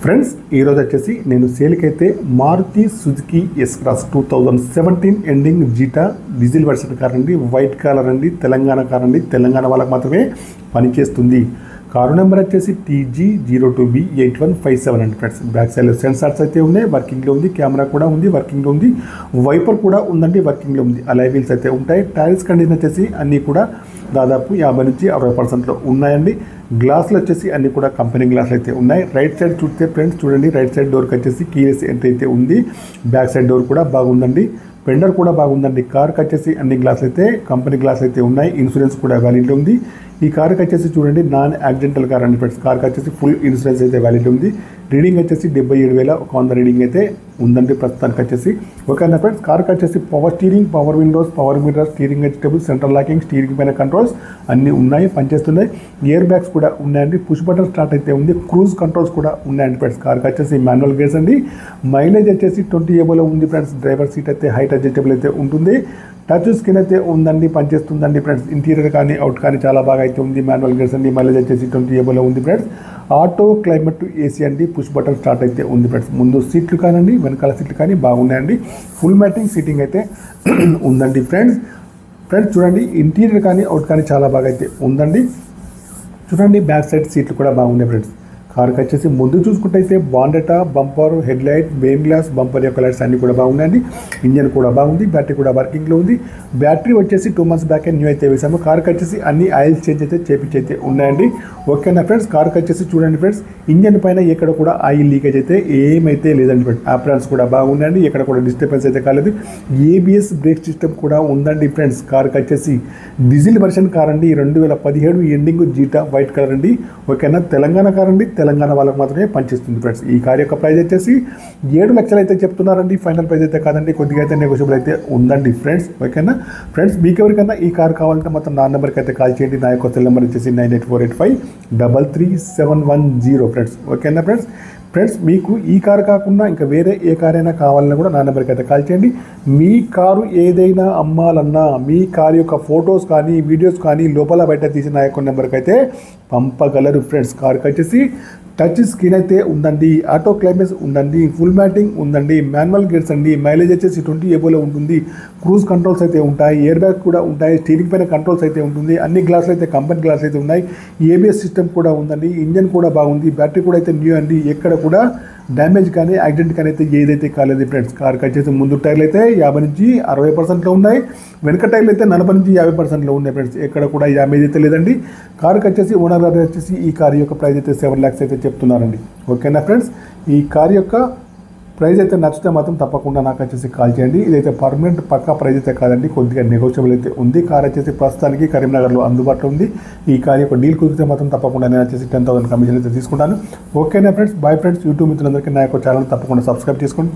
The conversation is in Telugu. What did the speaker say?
ఫ్రెండ్స్ ఈరోజు వచ్చేసి నేను సేల్కైతే Maruti Suzuki S cross 2017 ending Zeta diesel version car అండి, వైట్ కలర్ అండి, తెలంగాణ కార్ అండి. తెలంగాణ వాళ్ళకి మాత్రమే పనిచేస్తుంది. కారు నెంబర్ వచ్చేసి TG02B8157 అండి ఫ్రెండ్స్. బ్యాక్ సైడ్లో సెన్సార్స్ అయితే ఉన్నాయి, వర్కింగ్లో ఉంది. కెమెరా కూడా ఉంది, వర్కింగ్లో ఉంది. వైపర్ కూడా ఉందండి, వర్కింగ్లో ఉంది. అలాయ్ వీల్స్ అయితే ఉంటాయి. టైర్స్ కండిషన్ వచ్చేసి అన్నీ కూడా దాదాపు 50 నుంచి 60% ఉన్నాయండి. గ్లాసులు వచ్చేసి అన్నీ కూడా కంపెనీ గ్లాసులు అయితే ఉన్నాయి. రైట్ సైడ్ చూస్తే ఫ్రెండ్స్ చూడండి, రైట్ సైడ్ డోర్కి వచ్చేసి కీలెస్ ఎంట్రీ అయితే ఉంది. బ్యాక్ సైడ్ డోర్ కూడా బాగుందండి, ఫెండర్ కూడా బాగుందండి. కార్కి వచ్చేసి అన్ని గ్లాసులు అయితే కంపెనీ గ్లాసులు అయితే ఉన్నాయి. ఇన్సూరెన్స్ కూడా వ్యాలిడ్ ఉంది. ఈ కార్కి వచ్చేసి చూడండి నాన్ యాక్సిడెంటల్ కార్ అండి ఫ్రెండ్స్. కార్కి వచ్చేసి ఫుల్ ఇన్సూరెన్స్ అయితే వ్యాలిడ్ ఉంది. రీడింగ్ వచ్చేసి 77,100 రీడింగ్ అయితే ఉందండి ప్రస్తుతానికి వచ్చేసి. ఓకేనా ఫ్రెండ్స్. కార్కి వచ్చేసి power steering, power Windows, power mirror, steering adjustable, central locking, steering పైన కంట్రోల్స్ అన్నీ ఉన్నాయి, పనిచేస్తున్నాయి. ఇయర్ బ్యాగ్స్ కూడా ఉన్నాయండి. పుష్ బటన్ స్టార్ట్ అయితే ఉంది. క్రూజ్ కంట్రోల్స్ కూడా ఉన్నాయండి ఫ్రెండ్స్. కార్కి వచ్చేసి మాన్యువల్ గేర్స్ అండి. మైలేజ్ వచ్చేసి 20 ఏబోలో ఉంది ఫ్రెండ్స్. డ్రైవర్ సీట్ అయితే హైట్ అడ్జస్టబుల్ అయితే ఉంటుంది. టచ్ స్క్రీన్ అయితే ఉందండి, పనిచేస్తుందండి ఫ్రెండ్స్. ఇంటీరియర్ కానీ అవుట్ కానీ చాలా బాగా అయితే ఉంది. మాన్యువల్ గేర్స్ అండి. మైలేజ్ వచ్చేసి 20 ఏబోలో ఉంది ఫ్రెండ్స్. ఆటో క్లైమేట్ ఏసీ అండి. పుష్ బటన్ స్టార్ట్ అయితే ఉంది ఫ్రెండ్స్. ముందు సీట్లు కానండి, వెనకాల సీట్లు కానీ బాగున్నాయండి. ఫుల్ మ్యాటింగ్ సీటింగ్ అయితే ఉందండి ఫ్రెండ్స్. చూడండి ఇంటీరియర్ కానీ అవుట్ కానీ చాలా బాగా అయితే ఉందండి. చూడండి బ్యాక్ సైడ్ సీట్లు కూడా బాగున్నాయి ఫ్రెండ్స్. కార్కి వచ్చేసి ముందు చూసుకుంటే అయితే బాండెటా, bumper, head light, main glass, bumper యొక్క లైట్స్ అన్నీ కూడా బాగున్నాయండి. ఇంజన్ కూడా బాగుంది. బ్యాటరీ కూడా వర్కింగ్లో ఉంది. బ్యాటరీ వచ్చేసి 2 months బ్యాక్ న్యూ అయితే వేసాము. కార్కి వచ్చేసి అన్ని ఆయిల్ చేంజ్ అయితే చేపించైతే ఉన్నాయండి. ఓకేనా ఫ్రెండ్స్. కార్కి వచ్చేసి చూడండి ఫ్రెండ్స్, ఇంజన్ పైన ఎక్కడ కూడా ఆయిల్ లీకేజ్ అయితే ఏమైతే లేదండి ఫ్రెండ్స్. ఆప్రాన్స్ కూడా బాగున్నాయండి, ఎక్కడ కూడా డిస్టర్బెన్స్ అయితే కాలేదు. ఏబిఎస్ బ్రేక్ సిస్టమ్ కూడా ఉందండి ఫ్రెండ్స్. కార్కి వచ్చేసి డీజిల్ వర్షన్ కార్ అండి. 2017 ఎండింగ్ జీటా వైట్ కలర్ అండి. ఓకేనా. తెలంగాణ కార్ అండి. తెలంగాణ వాళ్ళకి మాత్రమే పనిచేస్తుంది ఫ్రెండ్స్. ఈ కార్ యొక్క ప్రైస్ వచ్చేసి 7 లక్షలు అయితే చెప్తున్నారండి. ఫైనల్ ప్రైస్ అయితే కాదండి, కొద్దిగా అయితే నెగోషియబుల్ అయితే ఉందండి ఫ్రెండ్స్. ఓకేనా ఫ్రెండ్స్. మీకు ఎవరికైనా ఈ కార్ కావాలంటే మాత్రం నా నెంబర్కి అయితే కాల్ చేయండి. నా యొక్క సెల్ నెంబర్ వచ్చేసి 9848533710 ఫ్రెండ్స్. ఓకేనా ఫ్రెండ్స్. మీకు ఈ కారు కాకుండా ఇంకా వేరే ఏ కార్ అయినా కావాలన్నా కూడా నా నెంబర్కి అయితే కాల్ చేయండి. మీ కారు ఏదైనా అమ్మాలన్నా, మీ కారు యొక్క ఫొటోస్ కానీ వీడియోస్ కానీ లోపల బయట తీసి నా యొక్క నెంబర్కి అయితే పంపగలరు ఫ్రెండ్స్. కార్కి వచ్చేసి టచ్ స్క్రీన్ అయితే ఉందండి, ఆటో క్లైమేట్ ఉందండి, ఫుల్ మ్యాటింగ్ ఉందండి, మాన్యువల్ గేర్స్ అండి. మైలేజ్ వచ్చేసి 20 ఏబోలో ఉంటుంది. క్రూజ్ కంట్రోల్స్ అయితే ఉంటాయి, ఎయిర్ బ్యాగ్ కూడా ఉంటాయి, స్టీరింగ్ పైన కంట్రోల్స్ అయితే ఉంటుంది. అన్ని గ్లాసులు అయితే కంపెనీ గ్లాసులు అయితే ఉన్నాయి. ఏబిఎస్ సిస్టమ్ కూడా ఉందండి. ఇంజన్ కూడా బాగుంది. బ్యాటరీ కూడా అయితే న్యూ అండి. ఎక్కడ కూడా డ్యామేజ్ కానీ యాక్సిడెంట్ కానీ అయితే ఏదైతే కాలేదు ఫ్రెండ్స్. కార్కి వచ్చేసి ముందు టైర్లు అయితే 50 నుంచి 60%లో ఉన్నాయి. వెనక టైర్లు అయితే 40 నుంచి 50%లో ఉన్నాయి ఫ్రెండ్స్. ఎక్కడ కూడా డ్యామేజ్ అయితే లేదండి. కార్కి వచ్చేసి ఓనర్ గారు వచ్చేసి ఈ కార్ యొక్క ప్రైస్ అయితే 7 lakhs అయితే చెప్తున్నారండి. ఓకేనా ఫ్రెండ్స్. ఈ కార్ యొక్క ప్రైస్ అయితే నచ్చితే మాత్రం తప్పకుండా నాకు వచ్చేసి కాల్ చేయండి. ఇదైతే పర్మనెంట్ పక్కా ప్రైస్ అయితే కాదండి, కొద్దిగా నెగోషియబుల్ అయితే ఉంది. కార్ వచ్చేసి ప్రస్తుతానికి కరీంనగర్లో అందుబాటులో ఉంది. ఈ కార్ యొక్క డీల్ కుదిరితే మాత్రం తప్పకుండా నేను వచ్చేసి 10,000 కమిషన్ అయితే తీసుకుంటాను. ఓకేనా ఫ్రెండ్స్. Bye friends. యూట్యూబ్ మిత్రులందరికీ నా యొక్క ఛానల్ తప్పకుండా సబ్స్క్రైబ్ చేసుకోండి.